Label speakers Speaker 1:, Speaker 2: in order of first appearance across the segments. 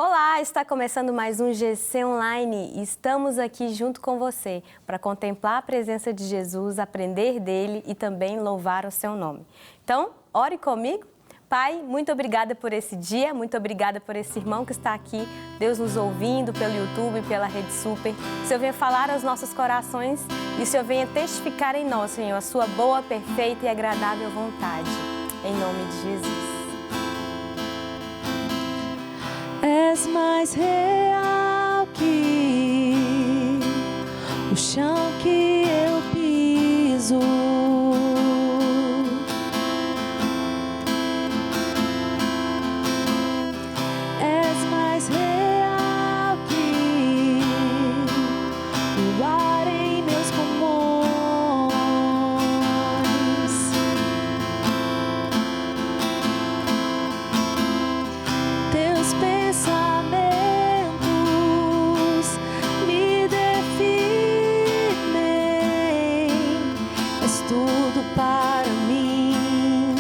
Speaker 1: Olá, está começando mais um GC Online e estamos aqui junto com você para contemplar a presença de Jesus, aprender dele e também louvar o seu nome. Então, ore comigo. Pai, muito obrigada por esse dia, muito obrigada por esse irmão que está aqui, Deus nos ouvindo pelo YouTube, pela Rede Super. O Senhor venha falar aos nossos corações e o Senhor venha testificar em nós, Senhor, a sua boa, perfeita e agradável vontade. Em nome de Jesus.
Speaker 2: És mais real que o chão que eu piso. És mais real que o ar em meus pulmões. Teus pensamentos me definem. És tudo para mim.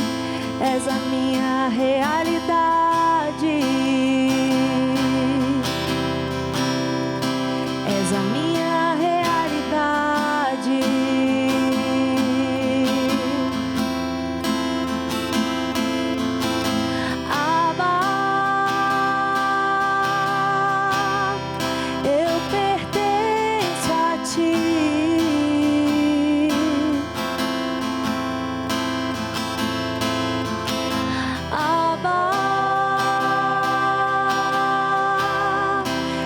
Speaker 2: És a minha realidade. És a minha realidade. Abba, eu pertenço a ti. Abba,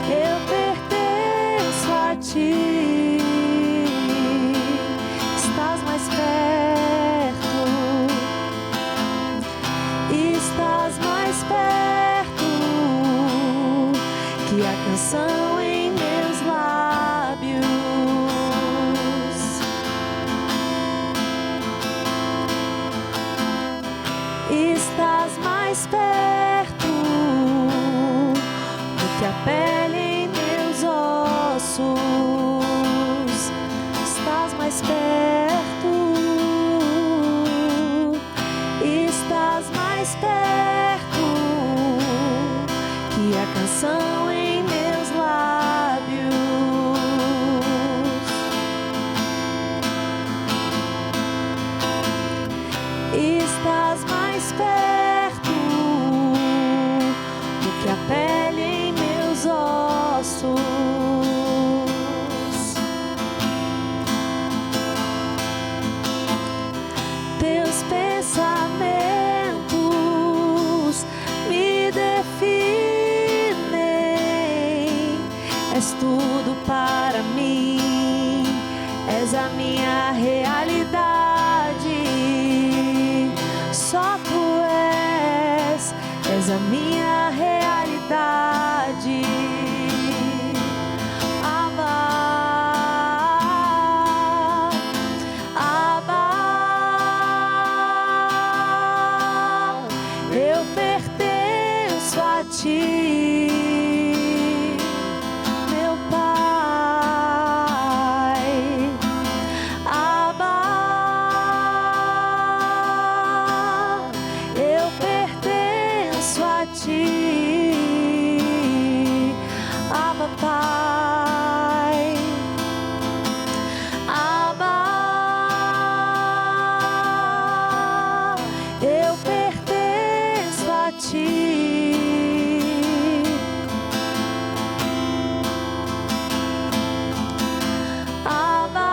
Speaker 2: eu pertenço a ti. Estás mais perto. Estás mais perto que a canção em meus lábios. Estás mais perto do que a pele em meus ossos. Estás mais perto. Estás mais perto que a canção em meus lábios. Estás mais perto do que a pele em meus ossos. Teus pensamentos me definem. És tudo para mim. És a minha realidade. Só tu és a minha realidade. Abba, Abba, eu pertenço a ti, meu Pai. Abba, eu pertenço a ti, Abba, Pai. Abba, eu pertenço a ti. Abba,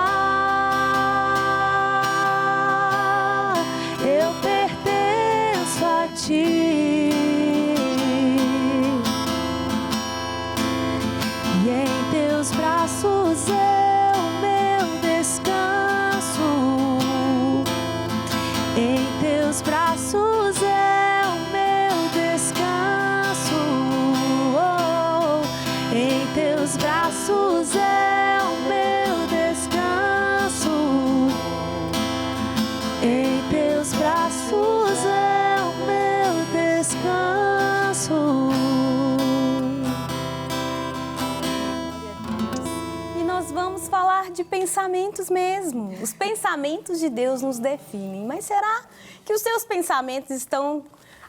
Speaker 2: eu pertenço a ti. E em teus braços é o meu descanso. Em teus braços é o meu descanso. Oh, em teus braços é o meu descanso. Em teus braços é o meu descanso.
Speaker 1: E nós vamos falar de pensamentos mesmo. Os pensamentos de Deus nos definem. Mas será que os seus pensamentos estão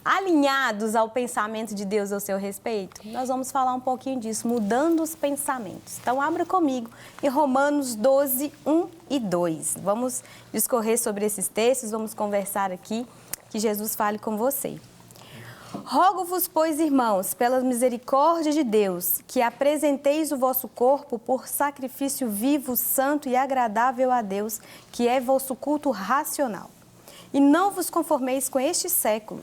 Speaker 1: alinhados ao pensamento de Deus ao seu respeito? Nós vamos falar um pouquinho disso, mudando os pensamentos. Então, abra comigo em Romanos 12, 1 e 2. Vamos discorrer sobre esses textos, vamos conversar aqui, que Jesus fale com você. Rogo-vos, pois, irmãos, pela misericórdia de Deus, que apresenteis o vosso corpo por sacrifício vivo, santo e agradável a Deus, que é vosso culto racional. E não vos conformeis com este século,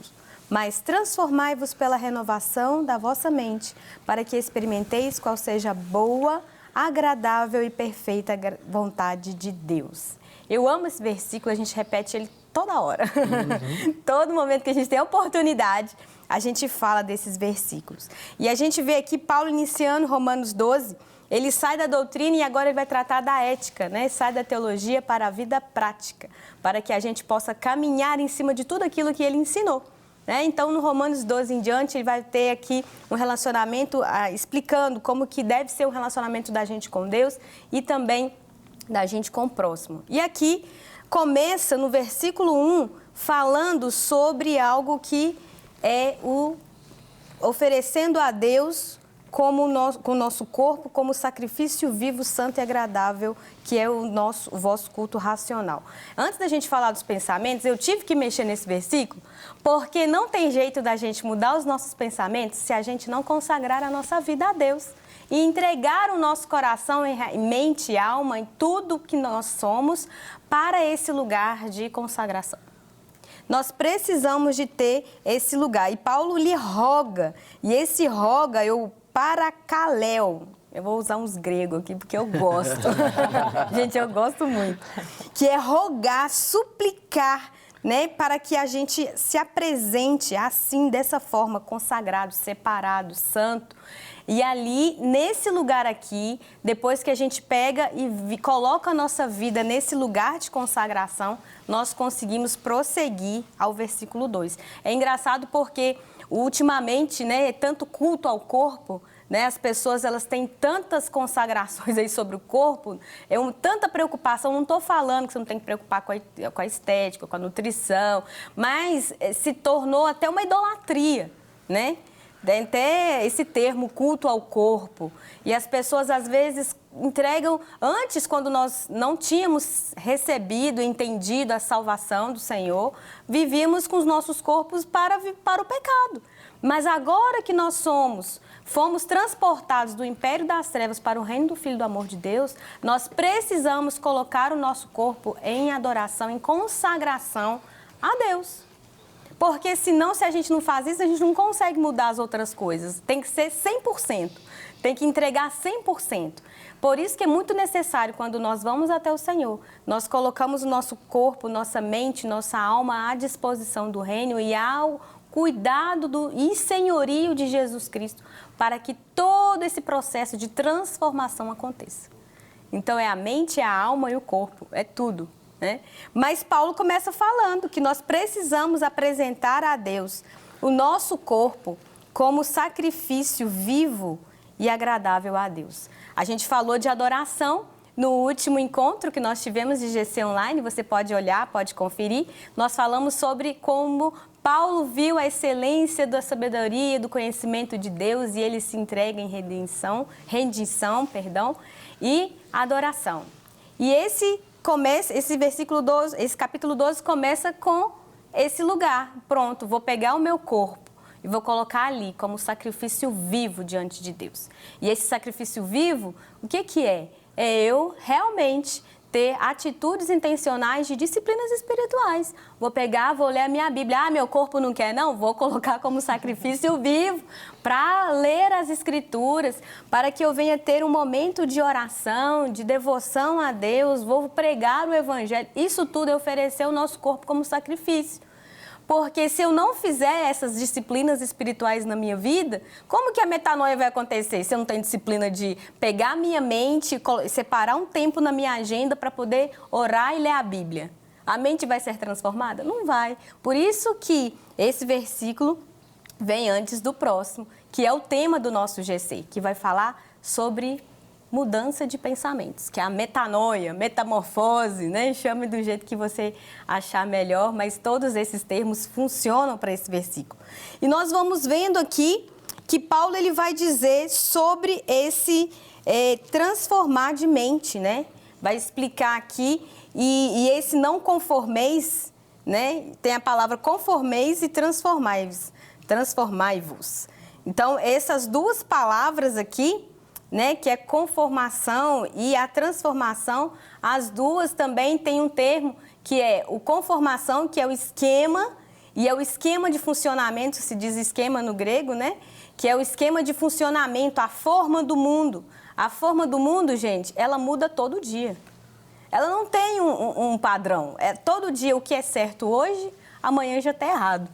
Speaker 1: mas transformai-vos pela renovação da vossa mente, para que experimenteis qual seja a boa, agradável e perfeita vontade de Deus. Eu amo esse versículo, a gente repete ele toda hora. Todo momento que a gente tem a oportunidade, a gente fala desses versículos. E a gente vê aqui Paulo iniciando Romanos 12, ele sai da doutrina e agora ele vai tratar da ética, né? Sai da teologia para a vida prática, para que a gente possa caminhar em cima de tudo aquilo que ele ensinou. Né? Então, no Romanos 12 em diante, ele vai ter aqui um relacionamento, explicando como que deve ser o relacionamento da gente com Deus e também da gente com o próximo. E aqui começa no versículo 1 falando sobre algo que é o oferecendo a Deus com o nosso corpo como sacrifício vivo, santo e agradável, que é o vosso culto racional. Antes da gente falar dos pensamentos, eu tive que mexer nesse versículo, porque não tem jeito da gente mudar os nossos pensamentos se a gente não consagrar a nossa vida a Deus e entregar o nosso coração, mente, alma, em tudo que nós somos para esse lugar de consagração. Nós precisamos de ter esse lugar. E Paulo lhe roga, e esse roga, paracaléu. Eu vou usar uns gregos aqui, porque eu gosto. Gente, eu gosto muito. Que é rogar, suplicar, né? Para que a gente se apresente assim, dessa forma, consagrado, separado, santo. E ali, nesse lugar aqui, depois que a gente pega e coloca a nossa vida nesse lugar de consagração, nós conseguimos prosseguir ao versículo 2. É engraçado porque, ultimamente, né, tanto culto ao corpo, né, as pessoas elas têm tantas consagrações aí sobre o corpo, tanta preocupação, não estou falando que você não tem que preocupar com a estética, com a nutrição, mas se tornou até uma idolatria, né? Tem até esse termo, culto ao corpo. E as pessoas, às vezes, entregam... Antes, quando nós não tínhamos recebido, entendido a salvação do Senhor, vivíamos com os nossos corpos para o pecado. Mas agora que nós fomos transportados do império das trevas para o reino do Filho do amor de Deus, nós precisamos colocar o nosso corpo em adoração, em consagração a Deus. Porque senão, se a gente não faz isso, a gente não consegue mudar as outras coisas. Tem que ser 100%, tem que entregar 100%. Por isso que é muito necessário, quando nós vamos até o Senhor, nós colocamos o nosso corpo, nossa mente, nossa alma à disposição do reino e ao cuidado e senhorio de Jesus Cristo, para que todo esse processo de transformação aconteça. Então, é a mente, a alma e o corpo, é tudo. Né? Mas Paulo começa falando que nós precisamos apresentar a Deus o nosso corpo como sacrifício vivo e agradável a Deus. A gente falou de adoração no último encontro que nós tivemos de GC Online, você pode olhar, pode conferir. Nós falamos sobre como Paulo viu a excelência da sabedoria, do conhecimento de Deus e ele se entrega em rendição, e adoração. E esse versículo 12, esse capítulo 12 começa com esse lugar. Pronto, vou pegar o meu corpo e vou colocar ali como sacrifício vivo diante de Deus. E esse sacrifício vivo, o que é? É eu realmente ter atitudes intencionais de disciplinas espirituais. Vou pegar, vou ler a minha Bíblia. Meu corpo não quer, não? Vou colocar como sacrifício vivo para ler as Escrituras, para que eu venha ter um momento de oração, de devoção a Deus, vou pregar o Evangelho. Isso tudo é oferecer o nosso corpo como sacrifício. Porque se eu não fizer essas disciplinas espirituais na minha vida, como que a metanoia vai acontecer? Se eu não tenho disciplina de pegar a minha mente, separar um tempo na minha agenda para poder orar e ler a Bíblia. A mente vai ser transformada? Não vai. Por isso que esse versículo vem antes do próximo, que é o tema do nosso GC, que vai falar sobre mudança de pensamentos, que é a metanoia, metamorfose, né? Chame do jeito que você achar melhor, mas todos esses termos funcionam para esse versículo. E nós vamos vendo aqui que Paulo ele vai dizer sobre esse transformar de mente, né? Vai explicar aqui, e esse não conformeis, né? Tem a palavra conformeis e transformai-vos. Então, essas duas palavras aqui, né, que é conformação e a transformação, as duas também têm um termo que é o conformação, que é o esquema, e é o esquema de funcionamento, se diz esquema no grego, né? Que é o esquema de funcionamento, a forma do mundo. A forma do mundo, gente, ela muda todo dia. Ela não tem um padrão. Todo dia o que é certo hoje, amanhã já está errado.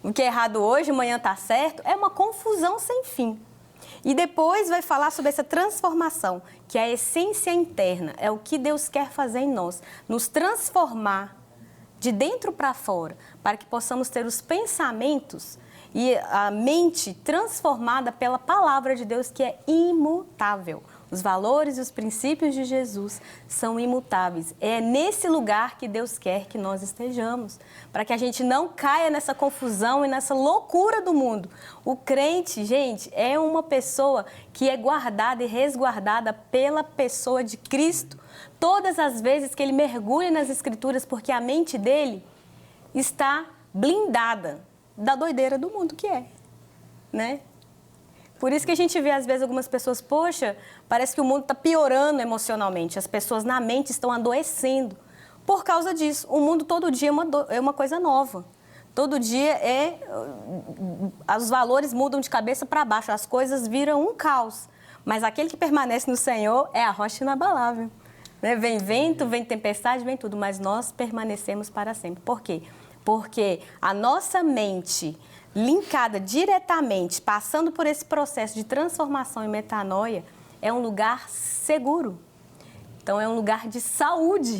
Speaker 1: O que é errado hoje, amanhã está certo. É uma confusão sem fim. E depois vai falar sobre essa transformação, que é a essência interna, é o que Deus quer fazer em nós, nos transformar de dentro para fora, para que possamos ter os pensamentos e a mente transformada pela palavra de Deus, que é imutável. Os valores e os princípios de Jesus são imutáveis. É nesse lugar que Deus quer que nós estejamos, para que a gente não caia nessa confusão e nessa loucura do mundo. O crente, gente, é uma pessoa que é guardada e resguardada pela pessoa de Cristo. Todas as vezes que ele mergulha nas Escrituras, porque a mente dele está blindada da doideira do mundo que é, né? Por isso que a gente vê, às vezes, algumas pessoas, poxa, parece que o mundo está piorando emocionalmente, as pessoas na mente estão adoecendo. Por causa disso, o mundo todo dia é uma coisa nova. Todo dia os valores mudam de cabeça para baixo, as coisas viram um caos. Mas aquele que permanece no Senhor é a rocha inabalável. Né? Vem vento, vem tempestade, vem tudo, mas nós permanecemos para sempre. Por quê? Porque a nossa mente linkada diretamente, passando por esse processo de transformação e metanoia, é um lugar seguro. Então, é um lugar de saúde.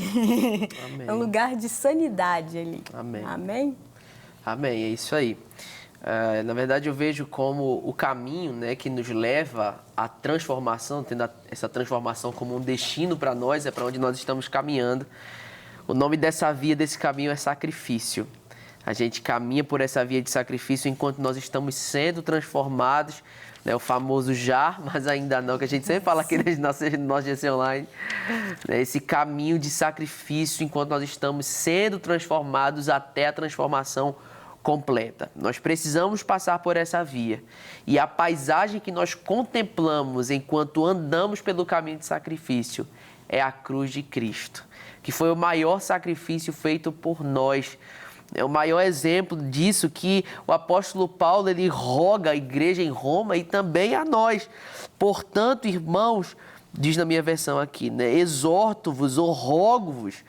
Speaker 1: Amém. É um lugar de sanidade ali.
Speaker 3: Amém.
Speaker 1: Amém?
Speaker 3: Amém, é isso aí. Na verdade, eu vejo como o caminho, né, que nos leva à transformação, tendo essa transformação como um destino para nós, é para onde nós estamos caminhando. O nome dessa via, desse caminho é sacrifício. A gente caminha por essa via de sacrifício enquanto nós estamos sendo transformados, né, o famoso já, mas ainda não, que a gente sempre fala aqui no nosso GC Online, né, esse caminho de sacrifício enquanto nós estamos sendo transformados até a transformação completa. Nós precisamos passar por essa via. E a paisagem que nós contemplamos enquanto andamos pelo caminho de sacrifício é a cruz de Cristo, que foi o maior sacrifício feito por nós. É o maior exemplo disso que o apóstolo Paulo ele roga à igreja em Roma e também a nós. Portanto, irmãos, diz na minha versão aqui, né? Exorto-vos ou rogo-vos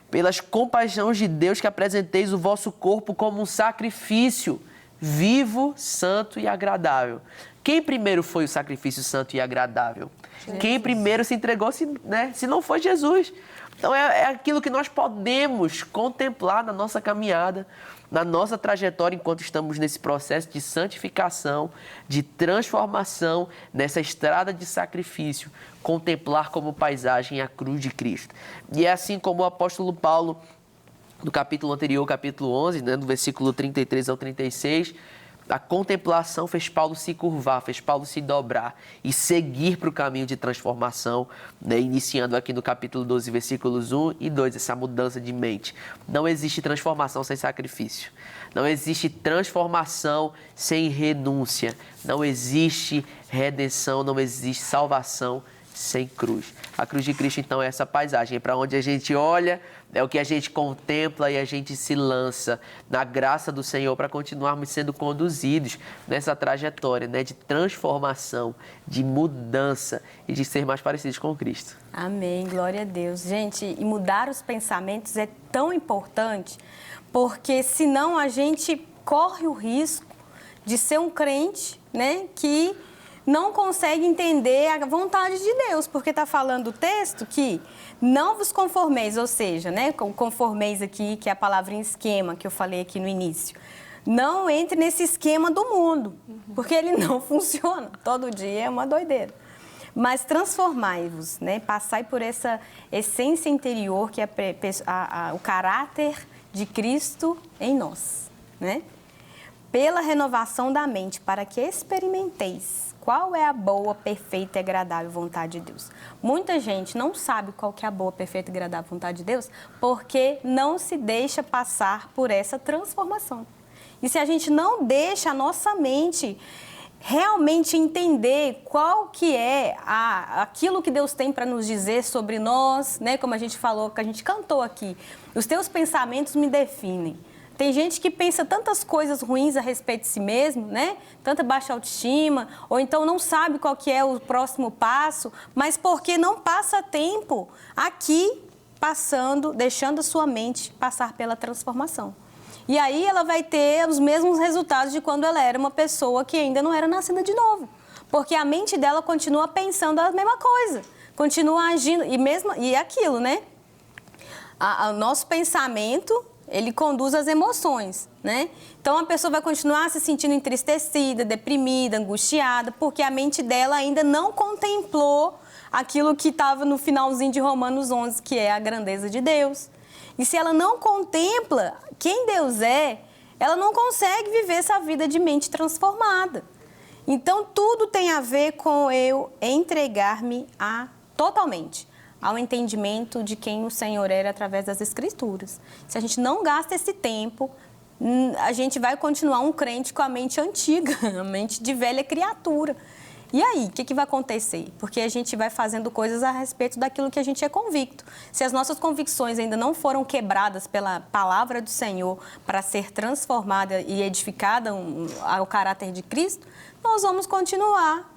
Speaker 3: pelas compaixões de Deus que apresenteis o vosso corpo como um sacrifício vivo, santo e agradável. Quem primeiro foi o sacrifício santo e agradável? Jesus. Quem primeiro se entregou, se não foi Jesus? Então, é aquilo que nós podemos contemplar na nossa caminhada, na nossa trajetória, enquanto estamos nesse processo de santificação, de transformação, nessa estrada de sacrifício, contemplar como paisagem a cruz de Cristo. E é assim como o apóstolo Paulo, no capítulo anterior, capítulo 11, né, do versículo 33 ao 36, a contemplação fez Paulo se curvar, fez Paulo se dobrar e seguir para o caminho de transformação, né? Iniciando aqui no capítulo 12, versículos 1 e 2, essa mudança de mente. Não existe transformação sem sacrifício. Não existe transformação sem renúncia. Não existe redenção, não existe salvação sem cruz. A cruz de Cristo, então, é essa paisagem. É para onde a gente olha, é o que a gente contempla e a gente se lança na graça do Senhor para continuarmos sendo conduzidos nessa trajetória, né, de transformação, de mudança e de ser mais parecidos com Cristo.
Speaker 1: Amém, glória a Deus. Gente, e mudar os pensamentos é tão importante, porque senão a gente corre o risco de ser um crente, né, que não consegue entender a vontade de Deus, porque está falando o texto que não vos conformeis, ou seja, né, conformeis aqui, que é a palavrinha esquema que eu falei aqui no início. Não entre nesse esquema do mundo, porque ele não funciona. Todo dia é uma doideira. Mas transformai-vos, né? Passai por essa essência interior que é o caráter de Cristo em nós, né? Pela renovação da mente, para que experimenteis qual é a boa, perfeita e agradável vontade de Deus. Muita gente não sabe qual que é a boa, perfeita e agradável vontade de Deus porque não se deixa passar por essa transformação. E se a gente não deixa a nossa mente realmente entender qual que é aquilo que Deus tem para nos dizer sobre nós, né? Como a gente falou, que a gente cantou aqui, os teus pensamentos me definem. Tem gente que pensa tantas coisas ruins a respeito de si mesmo, né? Tanta baixa autoestima, ou então não sabe qual que é o próximo passo, mas porque não passa tempo aqui deixando a sua mente passar pela transformação. E aí ela vai ter os mesmos resultados de quando ela era uma pessoa que ainda não era nascida de novo. Porque a mente dela continua pensando a mesma coisa, continua agindo, e é aquilo, né? O nosso pensamento, ele conduz as emoções, né? Então, a pessoa vai continuar se sentindo entristecida, deprimida, angustiada, porque a mente dela ainda não contemplou aquilo que estava no finalzinho de Romanos 11, que é a grandeza de Deus. E se ela não contempla quem Deus é, ela não consegue viver essa vida de mente transformada. Então, tudo tem a ver com eu entregar-me totalmente ao entendimento de quem o Senhor era através das Escrituras. Se a gente não gasta esse tempo, a gente vai continuar um crente com a mente antiga, a mente de velha criatura. E aí, o que vai acontecer? Porque a gente vai fazendo coisas a respeito daquilo que a gente é convicto. Se as nossas convicções ainda não foram quebradas pela palavra do Senhor para ser transformada e edificada ao caráter de Cristo, nós vamos continuar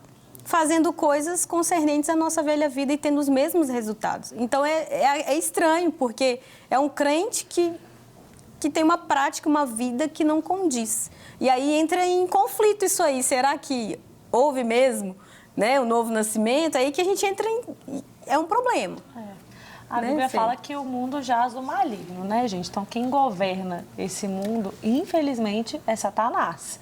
Speaker 1: fazendo coisas concernentes à nossa velha vida e tendo os mesmos resultados. Então, é estranho, porque é um crente que tem uma prática, uma vida que não condiz. E aí entra em conflito isso aí. Será que houve mesmo, né, o novo nascimento? Aí que a gente entra em... É um problema.
Speaker 4: A Bíblia fala que o mundo jaz do maligno, né, gente? Então, quem governa esse mundo, infelizmente, é Satanás.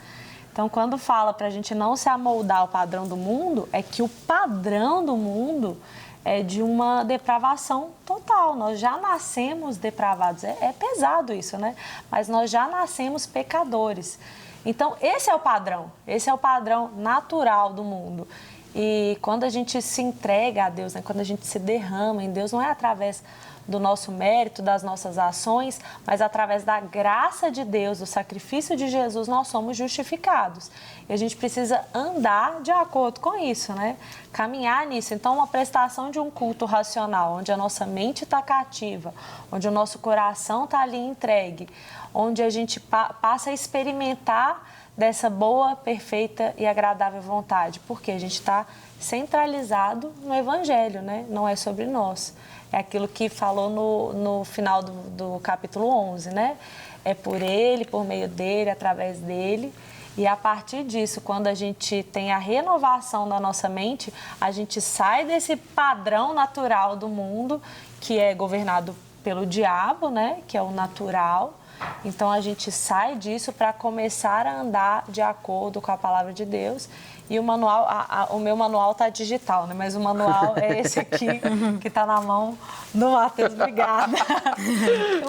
Speaker 4: Então, quando fala para a gente não se amoldar ao padrão do mundo, é que o padrão do mundo é de uma depravação total. Nós já nascemos depravados. É pesado isso, né? Mas nós já nascemos pecadores. Então, esse é o padrão natural do mundo. E quando a gente se entrega a Deus, né? Quando a gente se derrama em Deus, não é através do nosso mérito, das nossas ações, mas através da graça de Deus, do sacrifício de Jesus, nós somos justificados. E a gente precisa andar de acordo com isso, né? Caminhar nisso. Então, uma prestação de um culto racional, onde a nossa mente está cativa, onde o nosso coração está ali entregue, onde a gente passa a experimentar dessa boa, perfeita e agradável vontade, porque a gente está centralizado no Evangelho, né? Não é sobre nós. É aquilo que falou no final do capítulo 11, né? É por Ele, por meio dEle, através dEle. E a partir disso, quando a gente tem a renovação da nossa mente, a gente sai desse padrão natural do mundo, que é governado pelo diabo, né? Que é o natural. Então, a gente sai disso para começar a andar de acordo com a palavra de Deus. E o manual, o meu manual está digital, né? Mas o manual é esse aqui, que está na mão do Matheus. Obrigada.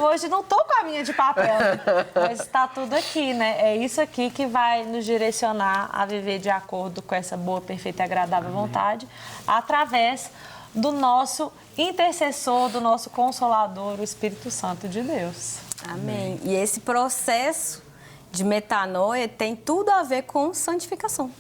Speaker 4: Hoje não estou com a minha de papel, mas está tudo aqui, né? É isso aqui que vai nos direcionar a viver de acordo com essa boa, perfeita e agradável vontade, através do nosso intercessor, do nosso consolador, o Espírito Santo de Deus.
Speaker 1: Amém. E esse processo de metanoia tem tudo a ver com santificação,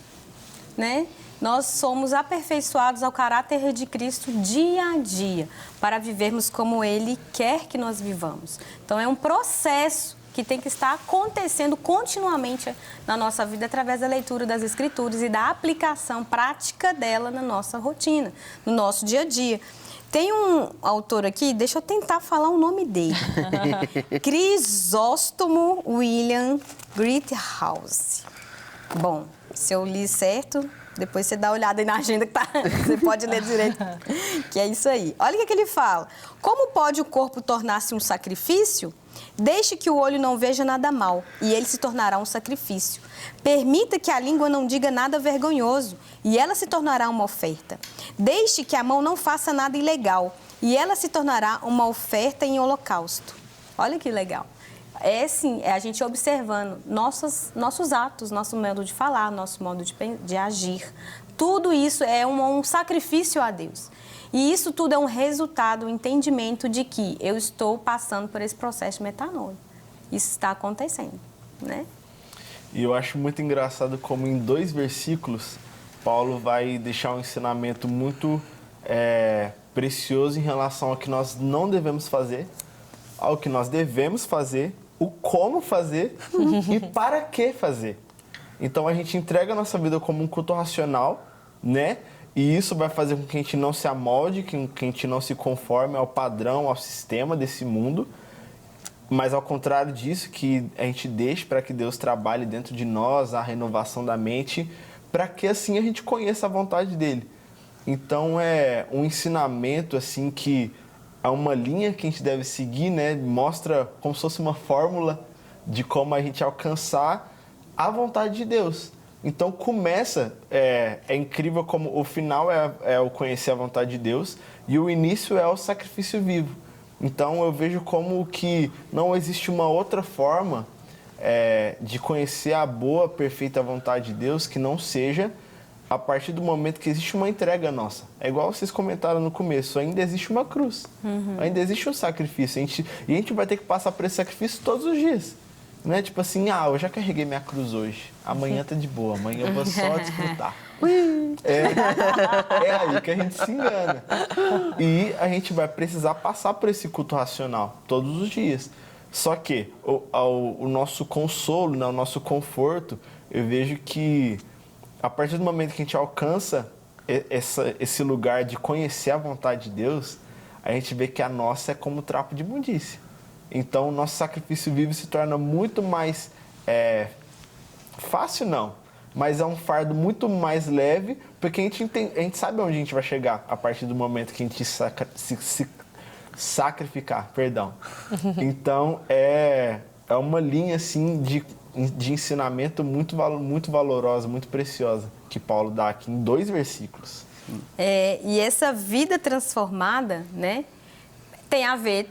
Speaker 1: né? Nós somos aperfeiçoados ao caráter de Cristo dia a dia, para vivermos como Ele quer que nós vivamos. Então, é um processo que tem que estar acontecendo continuamente na nossa vida através da leitura das Escrituras e da aplicação prática dela na nossa rotina, no nosso dia a dia. Tem um autor aqui, deixa eu tentar falar o nome dele. Crisóstomo William Greathouse. Bom, se eu li certo, depois você dá uma olhada aí na agenda que tá, você pode ler direito. Que é isso aí. Olha o que ele fala. Como pode o corpo tornar-se um sacrifício? Deixe que o olho não veja nada mal, e ele se tornará um sacrifício. Permita que a língua não diga nada vergonhoso, e ela se tornará uma oferta. Deixe que a mão não faça nada ilegal, e ela se tornará uma oferta em holocausto. Olha que legal. É sim, é a gente observando nossos atos, nosso modo de falar, nosso modo de agir. Tudo isso é um sacrifício a Deus. E isso tudo é um resultado, um entendimento de que eu estou passando por esse processo de metanoia. Isso está acontecendo, né?
Speaker 5: E eu acho muito engraçado como em 2 versículos, Paulo vai deixar um ensinamento muito precioso em relação ao que nós não devemos fazer, ao que nós devemos fazer, o como fazer e para que fazer. Então a gente entrega a nossa vida como um culto racional, né? E isso vai fazer com que a gente não se amolde, que a gente não se conforme ao padrão, ao sistema desse mundo. Mas ao contrário disso, que a gente deixe para que Deus trabalhe dentro de nós a renovação da mente, para que assim a gente conheça a vontade dele. Então é um ensinamento assim que é uma linha que a gente deve seguir, né? Mostra como se fosse uma fórmula de como a gente alcançar a vontade de Deus. Então começa, é incrível como o final é o conhecer a vontade de Deus e o início é o sacrifício vivo. Então eu vejo como que não existe uma outra forma de conhecer a boa, perfeita vontade de Deus que não seja a partir do momento que existe uma entrega nossa. É igual vocês comentaram no começo, ainda existe uma cruz, ainda existe um sacrifício. E a gente vai ter que passar por esse sacrifício todos os dias. Não é tipo assim, eu já carreguei minha cruz hoje, amanhã tá de boa, amanhã eu vou só desfrutar. É aí que a gente se engana. E a gente vai precisar passar por esse culto racional todos os dias. Só que o nosso consolo, né, o nosso conforto, eu vejo que a partir do momento que a gente alcança esse lugar de conhecer a vontade de Deus, a gente vê que a nossa é como trapo de imundícia. Então, o nosso sacrifício vivo se torna muito mais fácil, não, mas é um fardo muito mais leve, porque a gente sabe onde a gente vai chegar a partir do momento que a gente se sacrificar, perdão. Então, é uma linha assim de ensinamento muito valorosa, muito preciosa, que Paulo dá aqui em 2 versículos.
Speaker 1: E essa vida transformada, né? Tem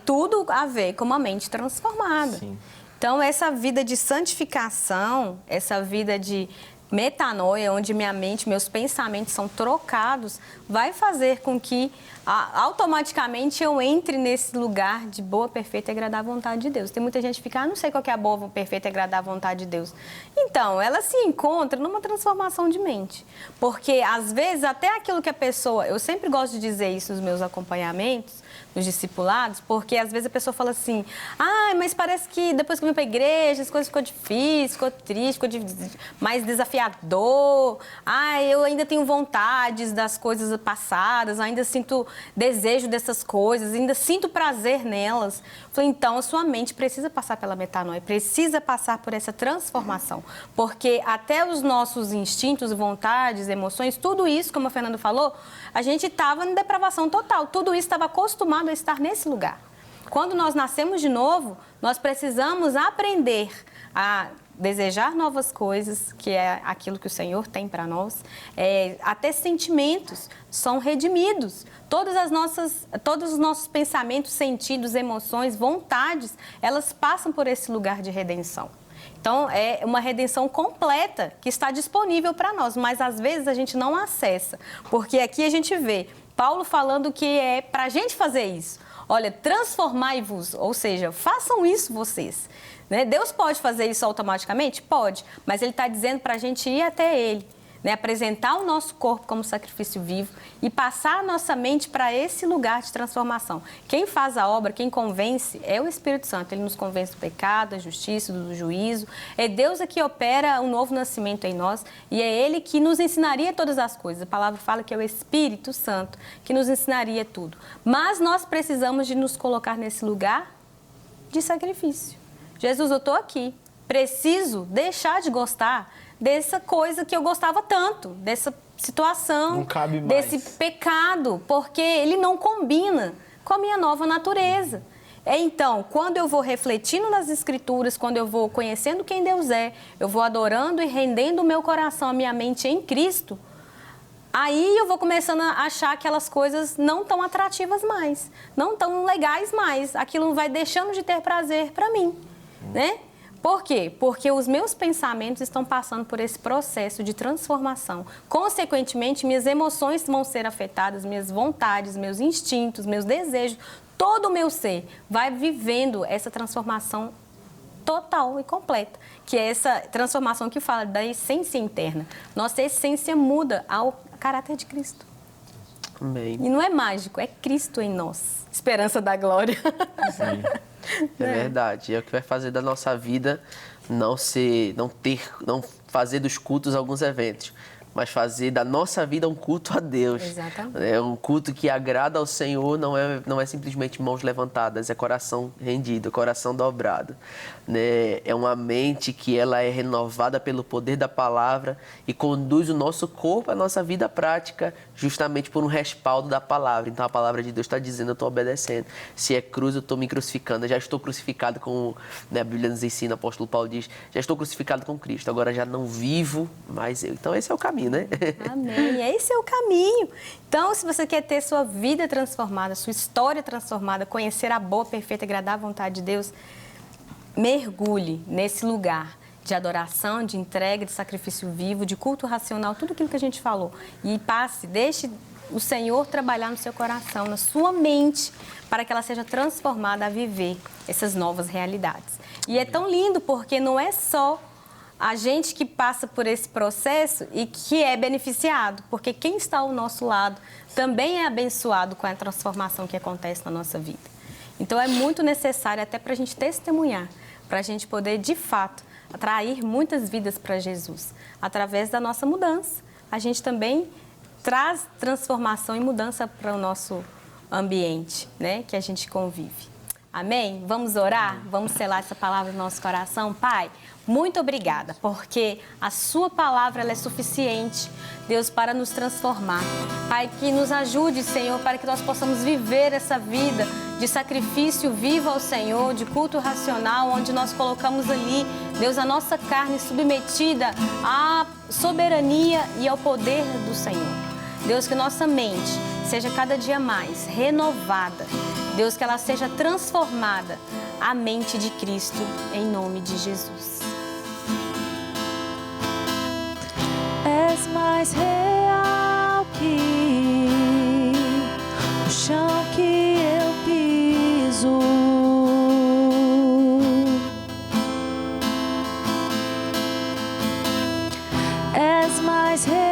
Speaker 1: tudo a ver com uma mente transformada. Sim. Então, essa vida de santificação, essa vida de metanoia, onde minha mente, meus pensamentos são trocados, vai fazer com que automaticamente eu entre nesse lugar de boa, perfeita e agradável vontade de Deus. Tem muita gente que fica, não sei qual que é a boa, perfeita e agradável vontade de Deus. Então, ela se encontra numa transformação de mente. Porque, às vezes, até aquilo que a pessoa... Eu sempre gosto de dizer isso nos meus acompanhamentos, nos discipulados, porque às vezes a pessoa fala assim, mas parece que depois que eu vim para a igreja as coisas ficou difíceis, ficou triste, ficou mais desafiador, eu ainda tenho vontades das coisas passadas, ainda sinto desejo dessas coisas, ainda sinto prazer nelas. Eu falei, então a sua mente precisa passar pela metanoia, precisa passar por essa transformação, porque até os nossos instintos, vontades, emoções, tudo isso, como a Fernanda falou, a gente estava em depravação total, tudo isso estava acostumado a estar nesse lugar. Quando nós nascemos de novo, nós precisamos aprender a desejar novas coisas, que é aquilo que o Senhor tem para nós. Até sentimentos são redimidos. Todos os nossos pensamentos, sentidos, emoções, vontades, elas passam por esse lugar de redenção. Então, é uma redenção completa que está disponível para nós, mas às vezes a gente não acessa, porque aqui a gente vê Paulo falando que é para a gente fazer isso. Olha, transformai-vos, ou seja, façam isso vocês. Né? Deus pode fazer isso automaticamente? Pode, mas Ele está dizendo para a gente ir até Ele. Né, apresentar o nosso corpo como sacrifício vivo e passar a nossa mente para esse lugar de transformação. Quem faz a obra, quem convence é o Espírito Santo. Ele nos convence do pecado, da justiça, do juízo. É Deus que opera um novo nascimento em nós e é Ele que nos ensinaria todas as coisas. A palavra fala que é o Espírito Santo que nos ensinaria tudo. Mas nós precisamos de nos colocar nesse lugar de sacrifício. Jesus, eu estou aqui. Preciso deixar de gostar dessa coisa que eu gostava tanto, dessa situação,
Speaker 5: não cabe mais.
Speaker 1: Desse pecado, porque ele não combina com a minha nova natureza. Então, quando eu vou refletindo nas Escrituras, quando eu vou conhecendo quem Deus é, eu vou adorando e rendendo o meu coração, a minha mente em Cristo, aí eu vou começando a achar aquelas coisas não tão atrativas mais, não tão legais mais. Aquilo vai deixando de ter prazer para mim, né? Por quê? Porque os meus pensamentos estão passando por esse processo de transformação. Consequentemente, minhas emoções vão ser afetadas, minhas vontades, meus instintos, meus desejos, todo o meu ser vai vivendo essa transformação total e completa, que é essa transformação que fala da essência interna. Nossa essência muda ao caráter de Cristo.
Speaker 3: Amém.
Speaker 1: E não é mágico, é Cristo em nós. Esperança da glória.
Speaker 5: Sim.
Speaker 3: É verdade. É o que vai fazer da nossa vida não fazer dos cultos alguns eventos, mas fazer da nossa vida um culto a Deus.
Speaker 1: Exatamente.
Speaker 3: É um culto que agrada ao Senhor, não é simplesmente mãos levantadas, é coração rendido, coração dobrado. Né? É uma mente que ela é renovada pelo poder da palavra e conduz o nosso corpo, a nossa vida prática, justamente por um respaldo da palavra. Então a palavra de Deus está dizendo, eu estou obedecendo. Se é cruz, eu estou me crucificando. Eu já estou crucificado com, né, a Bíblia nos ensina, o apóstolo Paulo diz, já estou crucificado com Cristo, agora já não vivo mais eu. Então esse é o caminho, né?
Speaker 1: Amém. Esse é o caminho. Então, se você quer ter sua vida transformada, sua história transformada, conhecer a boa, perfeita e agradável vontade de Deus, mergulhe nesse lugar de adoração, de entrega, de sacrifício vivo, de culto racional, tudo aquilo que a gente falou. E deixe o Senhor trabalhar no seu coração, na sua mente, para que ela seja transformada a viver essas novas realidades. E é tão lindo porque não é só a gente que passa por esse processo e que é beneficiado, porque quem está ao nosso lado também é abençoado com a transformação que acontece na nossa vida. Então é muito necessário até para a gente testemunhar, para a gente poder, de fato, atrair muitas vidas para Jesus. Através da nossa mudança, a gente também traz transformação e mudança para o nosso ambiente, né, que a gente convive. Amém? Vamos orar? Vamos selar essa palavra no nosso coração? Pai, muito obrigada, porque a sua palavra ela é suficiente, Deus, para nos transformar. Pai, que nos ajude, Senhor, para que nós possamos viver essa vida de sacrifício vivo ao Senhor, de culto racional, onde nós colocamos ali, Deus, a nossa carne submetida à soberania e ao poder do Senhor. Deus, que nossa mente seja cada dia mais renovada. Deus, que ela seja transformada à mente de Cristo, em nome de Jesus.
Speaker 2: És mais real que o chão que eu piso. És mais real